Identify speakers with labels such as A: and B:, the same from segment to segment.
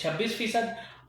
A: 26%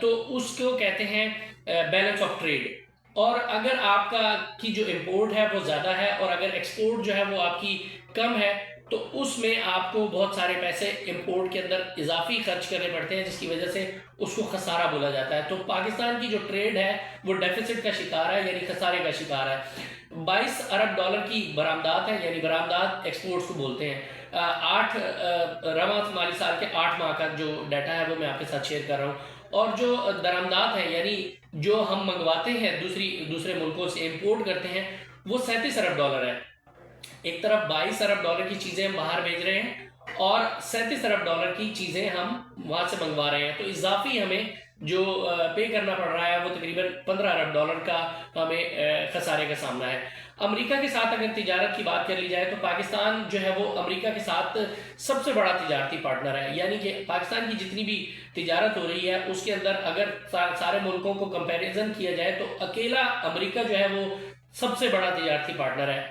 A: تو اس کو کہتے ہیں بیلنس آف ٹریڈ. اور اگر آپ کی جو امپورٹ ہے وہ زیادہ ہے اور اگر ایکسپورٹ جو ہے وہ آپ کی کم ہے تو اس میں آپ کو بہت سارے پیسے امپورٹ کے اندر اضافی خرچ کرنے پڑتے ہیں، جس کی وجہ سے اس کو خسارہ بولا جاتا ہے. تو پاکستان کی جو ٹریڈ ہے وہ ڈیفیسٹ کا شکار ہے، یعنی خسارے کا شکار ہے. 22 ارب ڈالر کی برآمدات ہیں، یعنی برآمدات ایکسپورٹس کو بولتے ہیں. 8 رواں مالی سال کے 8 ماہ کا جو ڈیٹا ہے وہ میں آپ کے ساتھ شیئر کر رہا ہوں. اور جو درآمدات ہیں، یعنی جو ہم منگواتے ہیں دوسرے ملکوں سے امپورٹ کرتے ہیں، وہ 37 ارب ڈالر ہے. ایک طرف 22 ارب ڈالر کی چیزیں ہم باہر بھیج رہے ہیں اور 37 ارب ڈالر کی چیزیں ہم وہاں سے منگوا رہے ہیں. تو اضافی ہمیں جو پے کرنا پڑ رہا ہے وہ تقریباً 15 ارب ڈالر کا ہمیں خسارے کا سامنا ہے. امریکہ کے ساتھ اگر تجارت کی بات کر لی جائے تو پاکستان جو ہے وہ امریکہ کے ساتھ سب سے بڑا تجارتی پارٹنر ہے. یعنی کہ پاکستان کی جتنی بھی تجارت ہو رہی ہے اس کے اندر اگر سارے ملکوں کو کمپیریزن کیا جائے تو اکیلا امریکہ جو ہے وہ سب سے بڑا تجارتی پارٹنر ہے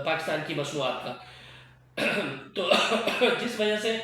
A: پاکستان کی مصنوعات کا. تو جس وجہ سے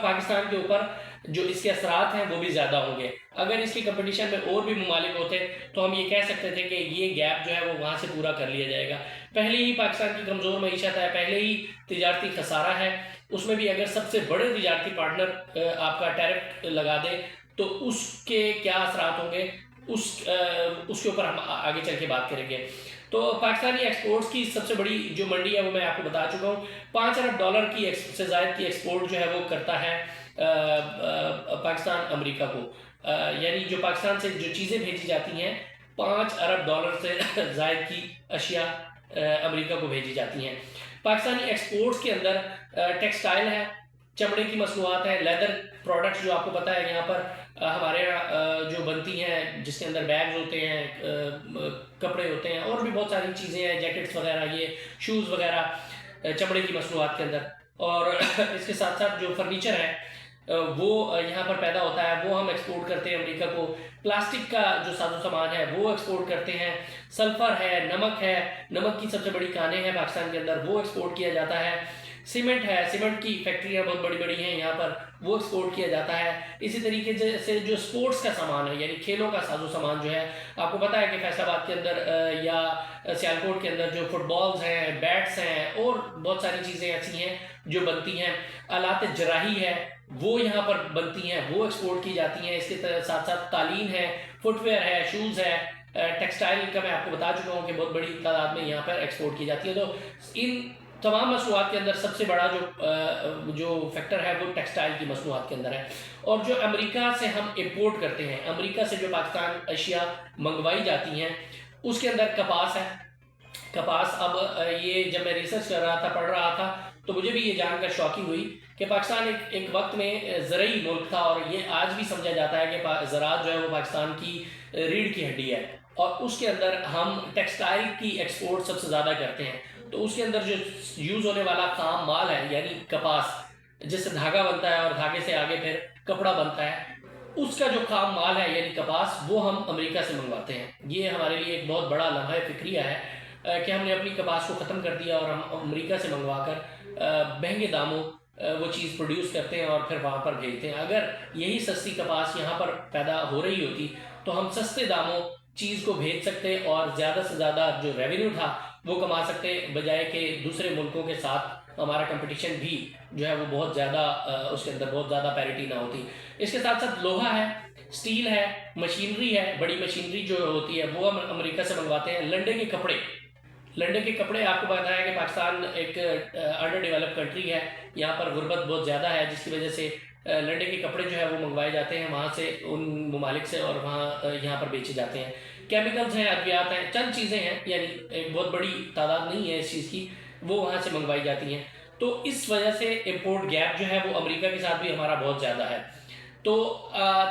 A: پاکستان کے اوپر جو اس کے اثرات ہیں وہ بھی زیادہ ہوں گے. اگر اس کی کمپٹیشن میں اور بھی ممالک ہوتے تو ہم یہ کہہ سکتے تھے کہ یہ گیپ جو ہے وہ وہاں سے پورا کر لیا جائے گا. پہلے ہی پاکستان کی کمزور معیشت ہے، پہلے ہی تجارتی خسارہ ہے، اس میں بھی اگر سب سے بڑے تجارتی پارٹنر آپ کا ٹیرف لگا دے تو اس کے کیا اثرات ہوں گے، اس کے اوپر ہم آگے چل کے بات کریں گے. تو پاکستانی ایکسپورٹس کی سب سے بڑی جو منڈی ہے وہ میں آپ کو بتا چکا ہوں. 5 ارب ڈالر کی سے زائد کی ایکسپورٹ جو ہے وہ کرتا ہے پاکستان امریکہ کو. یعنی جو پاکستان سے جو چیزیں بھیجی جاتی ہیں 5 ارب ڈالر سے زائد کی اشیاء امریکہ کو بھیجی جاتی ہیں. پاکستانی ایکسپورٹس کے اندر ٹیکسٹائل ہے، چمڑے کی مصنوعات ہیں، لیدر پروڈکٹس جو آپ کو پتہ ہے یہاں پر ہمارے یہاں جو بنتی ہیں جس کے اندر بیگز ہوتے ہیں، کپڑے ہوتے ہیں اور بھی بہت ساری چیزیں ہیں، جیکٹس وغیرہ، یہ شوز وغیرہ چمڑے کی مصنوعات کے اندر. اور اس کے ساتھ ساتھ جو فرنیچر ہے وہ یہاں پر پیدا ہوتا ہے، وہ ہم ایکسپورٹ کرتے ہیں امریکہ کو. پلاسٹک کا جو ساز و سامان ہے وہ ایکسپورٹ کرتے ہیں. سلفر ہے، نمک ہے، نمک کی سب سے بڑی کانیں ہیں پاکستان کے اندر، وہ ایکسپورٹ کیا جاتا ہے. سیمنٹ ہے، سیمنٹ کی فیکٹریاں بہت بڑی بڑی ہیں یہاں پر، وہ ایکسپورٹ کیا جاتا ہے. اسی طریقے سے جو سپورٹس کا سامان ہے، یعنی کھیلوں کا ساز و سامان جو ہے، آپ کو پتہ ہے کہ فیصل آباد کے اندر یا سیالکوٹ کے اندر جو فٹ بالز ہیں، بیٹس ہیں اور بہت ساری چیزیں ایسی ہیں جو بنتی ہیں. آلات جراحی ہے وہ یہاں پر بنتی ہیں، وہ ایکسپورٹ کی جاتی ہیں. اس کے ساتھ ساتھ قالین ہے، فٹ ویئر ہے، شوز ہے. ٹیکسٹائل کا میں آپ کو بتا چکا ہوں کہ بہت بڑی تعداد میں یہاں پر ایکسپورٹ کی جاتی ہے. تو ان تمام مصنوعات کے اندر سب سے بڑا جو فیکٹر ہے وہ ٹیکسٹائل کی مصنوعات کے اندر ہے. اور جو امریکہ سے ہم امپورٹ کرتے ہیں، امریکہ سے جو پاکستان اشیاء منگوائی جاتی ہیں اس کے اندر کپاس ہے. کپاس، اب یہ جب میں ریسرچ کر رہا تھا، پڑھ رہا تھا تو مجھے بھی یہ جان کر شاکنگ ہوئی کہ پاکستان ایک وقت میں زرعی ملک تھا اور یہ آج بھی سمجھا جاتا ہے کہ زراعت جو ہے وہ پاکستان کی ریڑھ کی ہڈی ہے. اور اس کے اندر ہم ٹیکسٹائل کی ایکسپورٹ سب سے زیادہ کرتے ہیں. تو اس کے اندر جو یوز ہونے والا خام مال ہے یعنی کپاس، جس سے دھاگا بنتا ہے اور دھاگے سے آگے پھر کپڑا بنتا ہے، اس کا جو خام مال ہے یعنی کپاس، وہ ہم امریکہ سے منگواتے ہیں. یہ ہمارے لیے ایک بہت بڑا لمحہ فکریہ ہے کہ ہم نے اپنی کپاس کو ختم کر دیا اور ہم امریکہ سے منگوا کر مہنگے داموں وہ چیز پروڈیوس کرتے ہیں اور پھر وہاں پر بھیجتے ہیں. اگر یہی سستی کپاس یہاں پر پیدا ہو رہی ہوتی تو ہم سستے داموں چیز کو بھیج سکتے اور زیادہ سے زیادہ جو ریونیو تھا وہ کما سکتے، بجائے کہ دوسرے ملکوں کے ساتھ ہمارا کمپٹیشن بھی جو ہے وہ بہت زیادہ اس کے اندر بہت زیادہ پیرٹی نہ ہوتی. اس کے ساتھ ساتھ لوہا ہے، سٹیل ہے، مشینری ہے، بڑی مشینری جو ہوتی ہے وہ ہم امریکہ سے منگواتے ہیں. لنڈے کے کپڑے، لنڈے کے کپڑے آپ کو پتا ہے کہ پاکستان ایک انڈر ڈیولپ کنٹری ہے، یہاں پر غربت بہت زیادہ ہے، جس کی وجہ سے لنڈے کے کپڑے جو ہے وہ منگوائے جاتے ہیں وہاں سے، ان ممالک سے، اور یہاں پر بیچے جاتے ہیں. کیمیکلز ہیں، ادویات ہیں، چند چیزیں ہیں، یعنی ایک بہت بڑی تعداد نہیں ہے اس چیز کی، وہ وہاں سے منگوائی جاتی ہیں. تو اس وجہ سے امپورٹ گیپ جو ہے وہ امریکہ کے ساتھ بھی ہمارا بہت زیادہ ہے. تو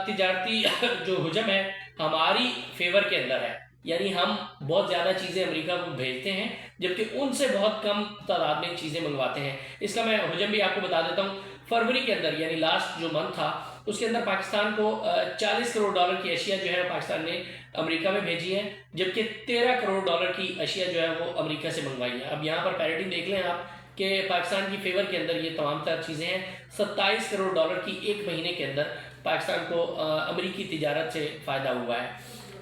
A: تجارتی جو حجم ہے ہماری فیور کے اندر ہے، یعنی ہم بہت زیادہ چیزیں امریکہ کو بھیجتے ہیں جبکہ ان سے بہت کم تعداد میں چیزیں منگواتے ہیں. اس کا میں حجم بھی آپ کو بتا دیتا ہوں. فروری کے اندر یعنی لاسٹ جو منتھ تھا اس کے اندر پاکستان کو 40 کروڑ ڈالر کی اشیاء جو ہے پاکستان نے امریکہ میں بھیجی ہیں، جبکہ 13 کروڑ ڈالر کی اشیاء جو ہے وہ امریکہ سے منگوائی ہیں. اب یہاں پر پیرٹی دیکھ لیں آپ کہ پاکستان کی فیور کے اندر یہ تمام تر چیزیں ہیں. 27 کروڑ ڈالر کی ایک مہینے کے اندر پاکستان کو امریکی تجارت سے فائدہ ہوا ہے۔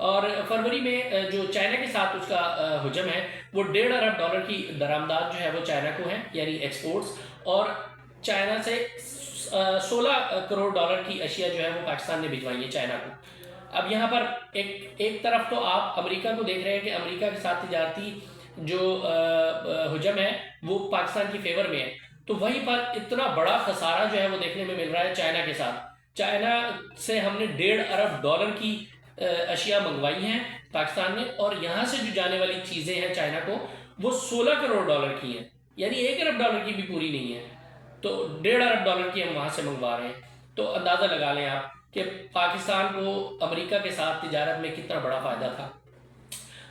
A: اور فروری میں جو چائنا کے ساتھ اس کا حجم ہے وہ $1.5 ارب کی درآمدات جو ہے وہ چائنا کو ہیں، یعنی ایکسپورٹس، اور چائنا سے $16 کروڑ کی اشیاء جو ہے وہ پاکستان نے بھجوائی ہیں چائنا کو۔ اب یہاں پر ایک طرف تو آپ امریکہ کو دیکھ رہے ہیں کہ امریکہ کے ساتھ تجارتی جو حجم ہے وہ پاکستان کی فیور میں ہے، تو وہیں پر اتنا بڑا خسارہ جو ہے وہ دیکھنے میں مل رہا ہے چائنا کے ساتھ۔ چائنا سے ہم نے $1.5 ارب کی اشیاء منگوائی ہیں پاکستان نے، اور یہاں سے جو جانے والی چیزیں ہیں چائنا کو وہ $16 کروڑ کی ہیں، یعنی $1 ارب کی بھی پوری نہیں ہے، تو $1.5 ارب کی ہم وہاں سے منگوا رہے ہیں۔ تو اندازہ لگا لیں آپ کہ پاکستان کو امریکہ کے ساتھ تجارت میں کتنا بڑا فائدہ تھا۔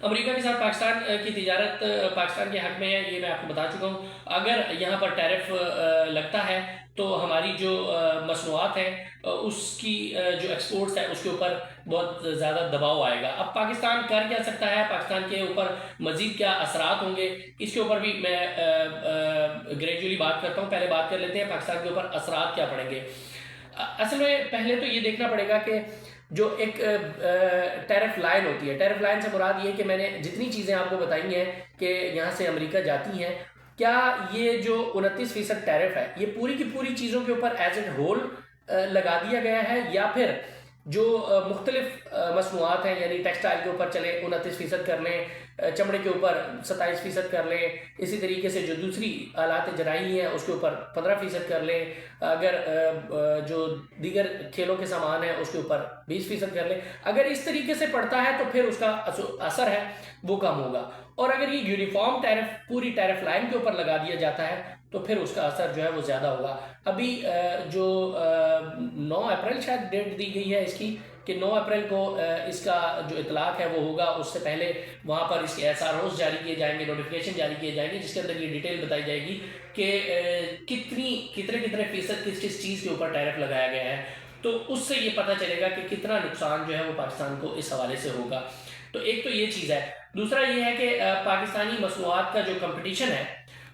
A: امریکہ کے ساتھ پاکستان کی تجارت پاکستان کے حق میں ہے، یہ میں آپ کو بتا چکا ہوں۔ اگر یہاں پر ٹیرف لگتا ہے تو ہماری جو مصنوعات ہیں اس کی جو ایکسپورٹس ہے اس کے اوپر بہت زیادہ دباؤ آئے گا۔ اب پاکستان کر کیا سکتا ہے، پاکستان کے اوپر مزید کیا اثرات ہوں گے، اس کے اوپر بھی میں گریجولی بات کرتا ہوں۔ پہلے بات کر لیتے ہیں پاکستان کے اوپر اثرات کیا پڑیں گے۔ اصل میں پہلے تو یہ دیکھنا پڑے گا کہ جو ایک ٹیرف لائن ہوتی ہے، ٹیرف لائن سے مراد یہ کہ میں نے جتنی چیزیں آپ کو بتائی ہیں کہ یہاں سے امریکہ جاتی ہیں، کیا یہ جو 29% ٹیرف ہے یہ پوری کی پوری چیزوں کے اوپر ایز اے ہول لگا دیا گیا ہے، یا پھر جو مختلف مصنوعات ہیں، یعنی ٹیکسٹائل کے اوپر چلیں 29% کر لیں، چمڑے کے اوپر 27% کر لیں، اسی طریقے سے جو دوسری آلات جرائی ہیں اس کے اوپر 15% کر لیں، اگر جو دیگر کھیلوں کے سامان ہیں اس کے اوپر 20% کر لیں۔ اگر اس طریقے سے پڑتا ہے تو پھر اس کا اثر ہے وہ کم ہوگا، اور اگر یہ یونیفارم ٹیرف پوری ٹیرف لائن کے اوپر لگا دیا جاتا ہے تو پھر اس کا اثر جو ہے وہ زیادہ ہوگا۔ ابھی جو 9 اپریل شاید ڈیٹ دی گئی ہے اس کی کہ 9 اپریل کو اس کا جو اطلاق ہے وہ ہوگا، اس سے پہلے وہاں پر اس کے SROs جاری کیے جائیں گے، نوٹیفیکیشن جاری کیے جائیں گے، جس کے اندر یہ ڈیٹیل بتائی جائے گی کہ کتنے فیصد کس چیز کے اوپر ٹیرف لگایا گیا ہے، تو اس سے یہ پتہ چلے گا کہ کتنا نقصان جو ہے وہ پاکستان کو اس حوالے سے ہوگا۔ تو ایک تو یہ چیز ہے۔ دوسرا یہ ہے کہ پاکستانی مصنوعات کا جو کمپٹیشن ہے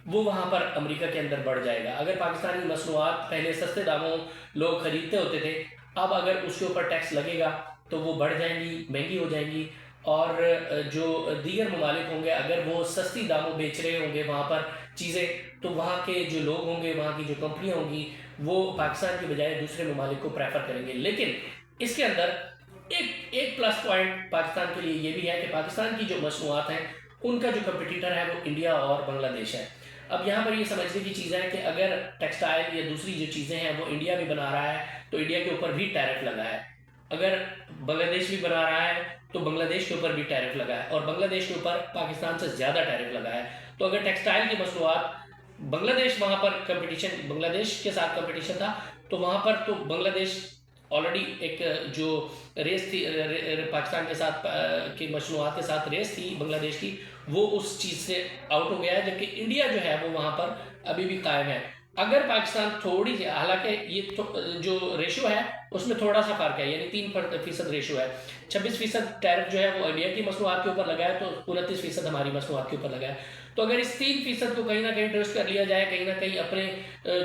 A: وہ وہاں پر امریکہ کے اندر بڑھ جائے گا۔ اگر پاکستانی مصنوعات پہلے سستے داموں لوگ خریدتے ہوتے تھے، اب اگر اس کے اوپر ٹیکس لگے گا تو وہ بڑھ جائیں گی، مہنگی ہو جائیں گی، اور جو دیگر ممالک ہوں گے اگر وہ سستی داموں بیچ رہے ہوں گے وہاں پر چیزیں، تو وہاں کے جو لوگ ہوں گے، وہاں کی جو کمپنیاں ہوں گی، وہ پاکستان کی بجائے دوسرے ممالک کو پریفر کریں گے۔ لیکن اس کے اندر ایک پلس پوائنٹ پاکستان کے لیے یہ بھی ہے کہ پاکستان کی جو مصنوعات ہیں ان کا جو کمپٹیٹر ہے وہ انڈیا اور بنگلہ دیش ہے۔ اب یہاں پر یہ سمجھنے کی چیز ہے کہ اگر ٹیکسٹائل یا دوسری جو چیزیں ہیں وہ انڈیا بھی بنا رہا ہے تو انڈیا کے اوپر بھی ٹیرف لگا ہے، اگر بنگلہ دیش بھی بنا رہا ہے تو بنگلہ دیش کے اوپر بھی ٹیرف لگا ہے، اور بنگلہ دیش کے اوپر پاکستان سے زیادہ ٹیرف لگا ہے۔ تو اگر ٹیکسٹائل کی مصنوعات بنگلہ دیش وہاں پر کمپٹیشن، بنگلہ دیش کے ساتھ کمپٹیشن تھا، تو وہاں پر تو بنگلہ دیش آلریڈی ایک جو ریس تھی پاکستان کے ساتھ کی مصنوعات کے ساتھ ریس تھی بنگلہ دیش کی، وہ اس چیز سے آؤٹ ہو گیا ہے، جبکہ انڈیا جو ہے وہ وہاں پر ابھی بھی قائم ہے۔ اگر پاکستان تھوڑی سی، حالانکہ یہ جو ریشو ہے اس میں تھوڑا سا فرق ہے، یعنی 3% ریشو ہے، 26% ٹیرف جو ہے وہ انڈیا کی مصنوعات کے اوپر لگا ہے، تو 29% ہماری مصنوعات کے اوپر لگا ہے۔ تو اگر اس 3% کو کہیں نہ کہیں ٹرسٹ کر لیا جائے، کہیں نہ کہیں اپنے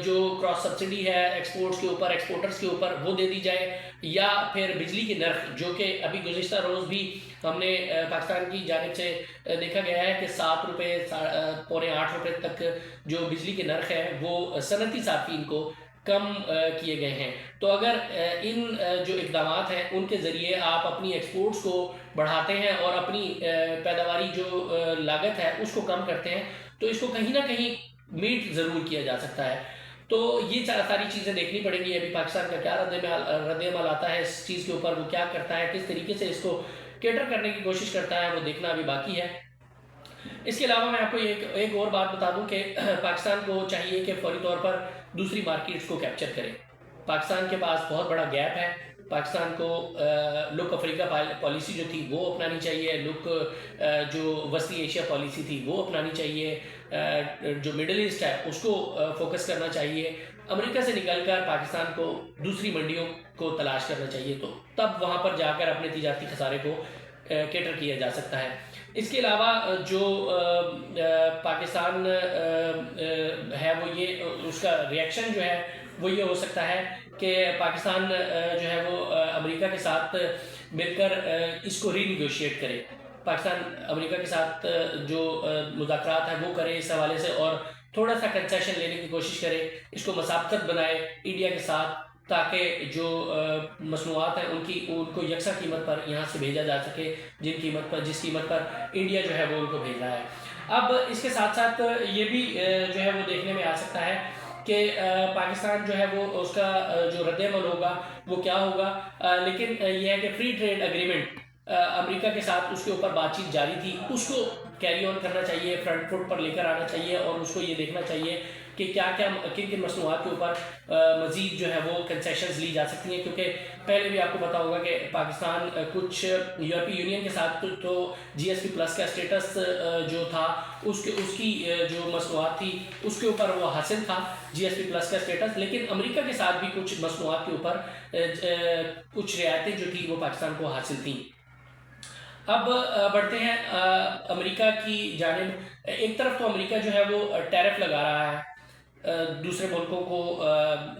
A: جو کراس سبسڈی ہے ایکسپورٹس کے اوپر، ایکسپورٹرز کے اوپر، وہ دے دی جائے، یا پھر بجلی کی نرخ جو کہ ابھی گزشتہ روز بھی ہم نے پاکستان کی جانب سے دیکھا گیا ہے کہ ₹7 پونے 8 روپے تک جو بجلی کی نرخ ہے وہ صنعتی صارفین کو کم کیے گئے ہیں۔ تو اگر ان جو اقدامات ہیں ان کے ذریعے آپ اپنی ایکسپورٹس کو بڑھاتے ہیں اور اپنی پیداواری جو لاگت ہے اس کو کم کرتے ہیں، تو اس کو کہیں نہ کہیں میٹ ضرور کیا جا سکتا ہے۔ تو یہ ساری چیزیں دیکھنی پڑیں گی۔ ابھی پاکستان کا کیا رد عمل آتا ہے اس چیز کے اوپر، وہ کیا کرتا ہے، کس طریقے سے اس کو کیٹر کرنے کی کوشش کرتا ہے، وہ دیکھنا ابھی باقی ہے۔ اس کے علاوہ میں آپ کو ایک اور بات بتا دوں کہ پاکستان کو چاہیے کہ فوری طور پر دوسری مارکیٹس کو کیپچر کرے۔ پاکستان کے پاس بہت بڑا گیپ ہے، پاکستان کو لک افریقہ پالیسی جو تھی وہ اپنانی چاہیے، لک جو وسطی ایشیا پالیسی تھی وہ اپنانی چاہیے، جو مڈل ایسٹ ہے اس کو فوکس کرنا چاہیے، امریکہ سے نکل کر پاکستان کو دوسری منڈیوں کو تلاش کرنا چاہیے، تو تب وہاں پر جا کر اپنے تجارتی خسارے کو کیٹر کیا جا سکتا ہے۔ اس کے علاوہ جو پاکستان ہے وہ یہ اس کا ریئیکشن جو ہے وہ یہ ہو سکتا ہے کہ پاکستان جو ہے وہ امریکہ کے ساتھ مل کر اس کو ری نیگوشیٹ کرے، پاکستان امریکہ کے ساتھ جو مذاکرات ہیں وہ کرے اس حوالے سے، اور تھوڑا سا کنسیشن لینے کی کوشش کرے، اس کو مسابقت بنائے انڈیا کے ساتھ، تاکہ جو مصنوعات ہیں ان کو یکساں قیمت پر یہاں سے بھیجا جا سکے، جس قیمت پر انڈیا جو ہے وہ ان کو بھیج رہا ہے۔ اب اس کے ساتھ ساتھ یہ بھی جو ہے وہ دیکھنے میں آ سکتا ہے کہ پاکستان جو ہے وہ اس کا جو رد عمل ہوگا وہ کیا ہوگا، لیکن یہ ہے کہ فری ٹریڈ اگریمنٹ امریکہ کے ساتھ اس کے اوپر بات چیت جاری تھی، اس کو کیری آن کرنا چاہیے، فرنٹ فٹ پر لے کر آنا چاہیے، اور اس کو یہ دیکھنا چاہیے کہ کن کن مصنوعات کے اوپر مزید جو ہے وہ کنسیشنز لی جا سکتی ہیں، کیونکہ پہلے بھی آپ کو پتا ہوگا کہ پاکستان کچھ یورپی یونین کے ساتھ تو جی ایس پی پلس کا اسٹیٹس جو تھا اس کی جو مصنوعات تھی اس کے اوپر وہ حاصل تھا جی ایس پی پلس کا اسٹیٹس، لیکن امریکہ کے ساتھ بھی کچھ مصنوعات کے اوپر کچھ رعایتیں جو تھی وہ پاکستان کو حاصل تھیں۔ اب بڑھتے ہیں امریکہ کی جانب۔ ایک طرف تو امریکہ جو ہے وہ ٹیرف لگا رہا ہے، دوسرے ملکوں کو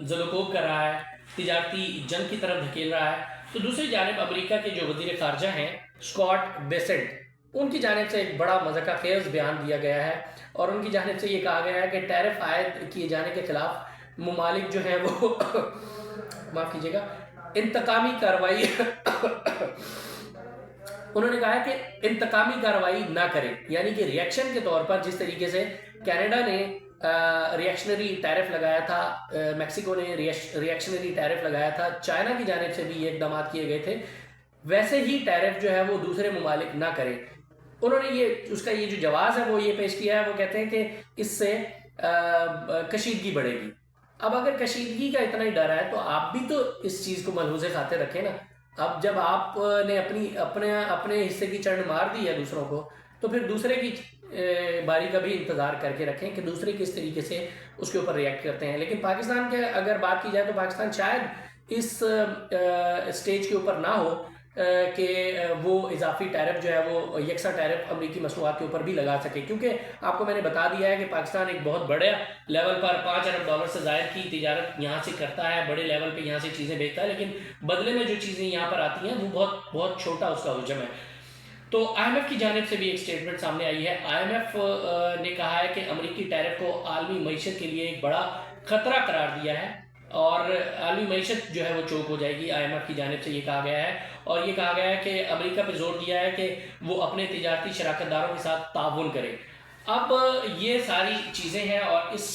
A: زد و کوب کر رہا ہے، تجارتی جنگ کی طرف دھکیل رہا ہے، تو دوسری جانب امریکہ کے جو وزیر خارجہ ہیں اسکاٹ بیسنٹ، ان کی جانب سے ایک بڑا مضحکہ خیز بیان دیا گیا ہے، اور ان کی جانب سے یہ کہا گیا ہے کہ ٹیرف عائد کیے جانے کے خلاف ممالک جو ہیں وہ معاف کیجیے گا انتقامی کارروائی انہوں نے کہا ہے کہ انتقامی کارروائی نہ کریں، یعنی کہ ریئیکشن کے طور پر جس طریقے سے کینیڈا نے ریئیکشنری ٹیرف لگایا تھا، میکسیکو نے ریئیکشنری ٹیرف لگایا تھا، چائنا کی جانب سے بھی یہ اقدامات کیے گئے تھے، ویسے ہی ٹیرف جو ہے وہ دوسرے ممالک نہ کریں۔ انہوں نے اس کا یہ جو جواز ہے وہ یہ پیش کیا ہے، وہ کہتے ہیں کہ اس سے کشیدگی بڑھے گی۔ اب اگر کشیدگی کا اتنا ہی ڈر ہے تو آپ بھی تو اس چیز کو ملحوظ خاطر رکھیں نا۔ اب جب آپ نے اپنے حصے کی چڑھ مار دی ہے دوسروں کو، تو پھر دوسرے کی باری کا بھی انتظار کر کے رکھیں کہ دوسرے کس طریقے سے اس کے اوپر ریئیکٹ کرتے ہیں۔ لیکن پاکستان کے اگر بات کی جائے تو پاکستان شاید اس اسٹیج کے اوپر نہ ہو کہ وہ اضافی ٹیرف جو ہے وہ یکساں ٹیرف امریکی مصنوعات کے اوپر بھی لگا سکے، کیونکہ آپ کو میں نے بتا دیا ہے کہ پاکستان ایک بہت بڑے لیول پر $5 ارب سے زائد کی تجارت یہاں سے کرتا ہے، بڑے لیول پہ یہاں سے چیزیں بیچتا ہے، لیکن بدلے میں جو چیزیں یہاں پر آتی ہیں وہ بہت بہت چھوٹا اس کا حجم ہے۔ تو آئی ایم ایف کی جانب سے بھی ایک سٹیٹمنٹ سامنے آئی ہے۔ آئی ایم ایف نے کہا ہے کہ امریکی ٹیرف کو عالمی معیشت کے لیے ایک بڑا خطرہ قرار دیا ہے، اور عالمی معیشت جو ہے وہ چوک ہو جائے گی۔ آئی ایم ایف کی جانب سے یہ کہا گیا ہے، اور یہ کہا گیا ہے کہ امریکہ پہ زور دیا ہے کہ وہ اپنے تجارتی شراکت داروں کے ساتھ تعاون کرے۔ اب یہ ساری چیزیں ہیں، اور اس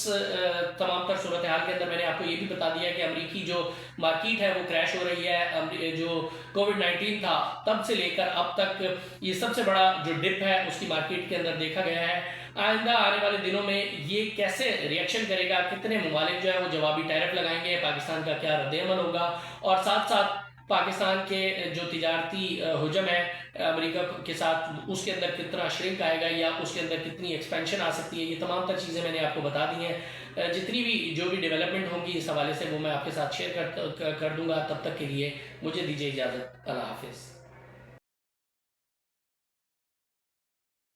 A: تمام تر صورتحال کے اندر میں نے آپ کو یہ بھی بتا دیا کہ امریکی جو مارکیٹ ہے وہ کریش ہو رہی ہے۔ جو کووڈ-19 تھا تب سے لے کر اب تک یہ سب سے بڑا جو ڈپ ہے اس کی مارکیٹ کے اندر دیکھا گیا ہے۔ آئندہ آنے والے دنوں میں یہ کیسے ریئیکشن کرے گا، کتنے ممالک جو ہے وہ جوابی ٹیرف لگائیں گے، پاکستان کا کیا رد عمل ہوگا، اور ساتھ ساتھ پاکستان کے جو تجارتی حجم ہے امریکہ کے ساتھ اس کے اندر کتنا شرنک آئے گا، یا اس کے اندر کتنی ایکسپینشن آ سکتی ہے، یہ تمام تر چیزیں میں نے آپ کو بتا دی ہیں۔ جتنی بھی جو بھی ڈیولپمنٹ ہوں گی اس حوالے سے وہ میں آپ کے ساتھ شیئر کر دوں گا۔ تب تک کے لیے مجھے دیجیے اجازت، اللہ حافظ۔